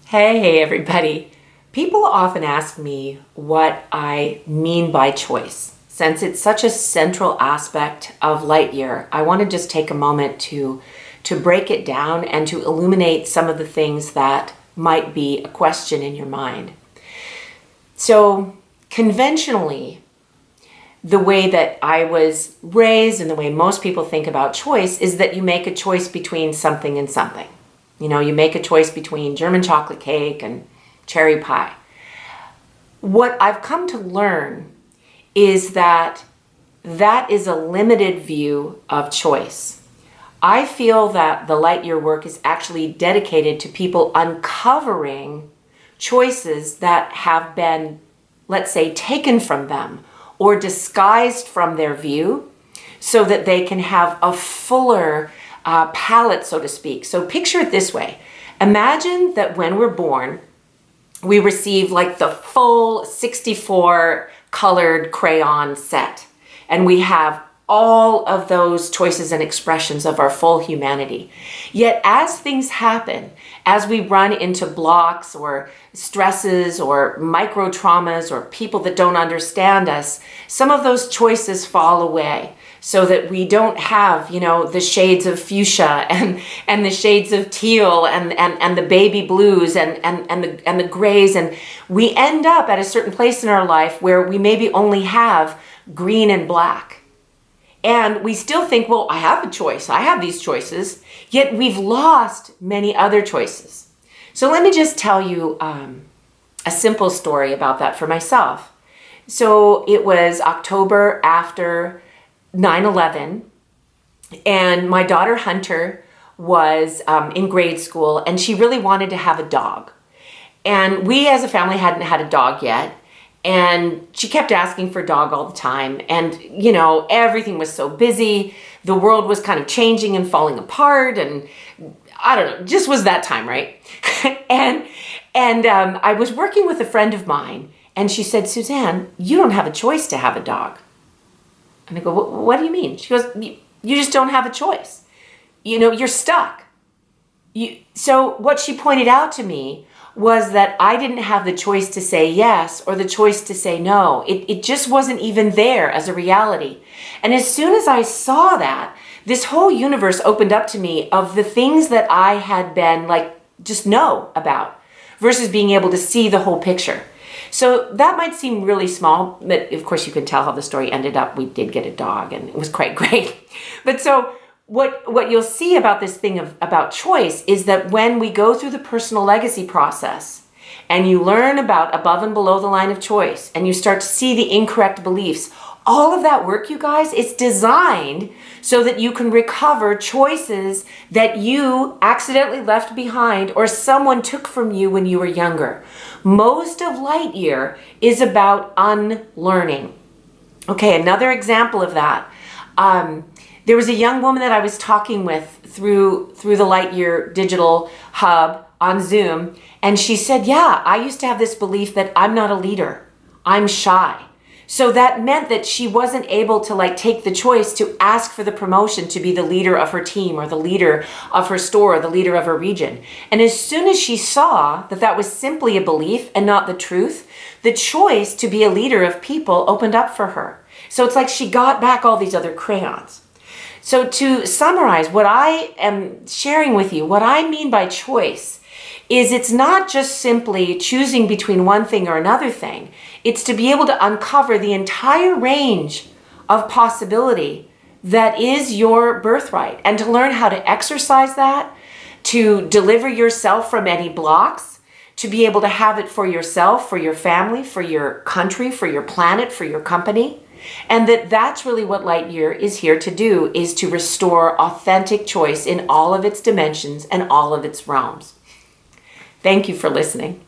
Hey everybody. People often ask me what I mean by choice. Since it's such a central aspect of Lightyear, I want to just take a moment to break it down and to illuminate some of the things that might be a question in your mind. So conventionally, the way that I was raised and the way most people think about choice is that you make a choice between something and something. You make a choice between German chocolate cake and cherry pie. What I've come to learn is that is a limited view of choice. I feel that the Lightyear work is actually dedicated to people uncovering choices that have been, let's say, taken from them or disguised from their view so that they can have a fuller palette, so to speak. So picture it this way. Imagine that when we're born, we receive like the full 64 colored crayon set, and we have all of those choices and expressions of our full humanity. Yet as things happen, as we run into blocks or stresses or micro traumas or people that don't understand us, some of those choices fall away so that we don't have, the shades of fuchsia and the shades of teal and the baby blues and the grays. And we end up at a certain place in our life where we maybe only have green and black. And we still think, well, I have a choice. I have these choices. Yet we've lost many other choices. So let me just tell you a simple story about that for myself. So it was October after 9/11, and my daughter Hunter was in grade school, and she really wanted to have a dog. And we as a family hadn't had a dog yet. And she kept asking for a dog all the time. And, everything was so busy. The world was kind of changing and falling apart. And I don't know, just was that time, right? and I was working with a friend of mine, and she said, Suzanne, you don't have a choice to have a dog. And I go, what do you mean? She goes, you just don't have a choice. You're stuck. So what she pointed out to me was that I didn't have the choice to say yes or the choice to say no. It just wasn't even there as a reality. And as soon as I saw that, this whole universe opened up to me of the things that I had been just know about versus being able to see the whole picture. So that might seem really small, but of course you can tell how the story ended up. We did get a dog and it was quite great. But so what you'll see about this thing about choice is that when we go through the personal legacy process and you learn about above and below the line of choice and you start to see the incorrect beliefs, all of that work, you guys, is designed so that you can recover choices that you accidentally left behind or someone took from you when you were younger. Most of Lightyear is about unlearning. Okay, another example of that. There was a young woman that I was talking with through the Lightyear digital hub on Zoom, and she said, yeah, I used to have this belief that I'm not a leader. I'm shy. So that meant that she wasn't able to take the choice to ask for the promotion to be the leader of her team or the leader of her store or the leader of her region. And as soon as she saw that was simply a belief and not the truth, the choice to be a leader of people opened up for her. So it's like she got back all these other crayons. So to summarize what I am sharing with you, what I mean by choice is it's not just simply choosing between one thing or another thing. It's to be able to uncover the entire range of possibility that is your birthright and to learn how to exercise that, to deliver yourself from any blocks, to be able to have it for yourself, for your family, for your country, for your planet, for your company. And that's really what Lightyear is here to do, is to restore authentic choice in all of its dimensions and all of its realms. Thank you for listening.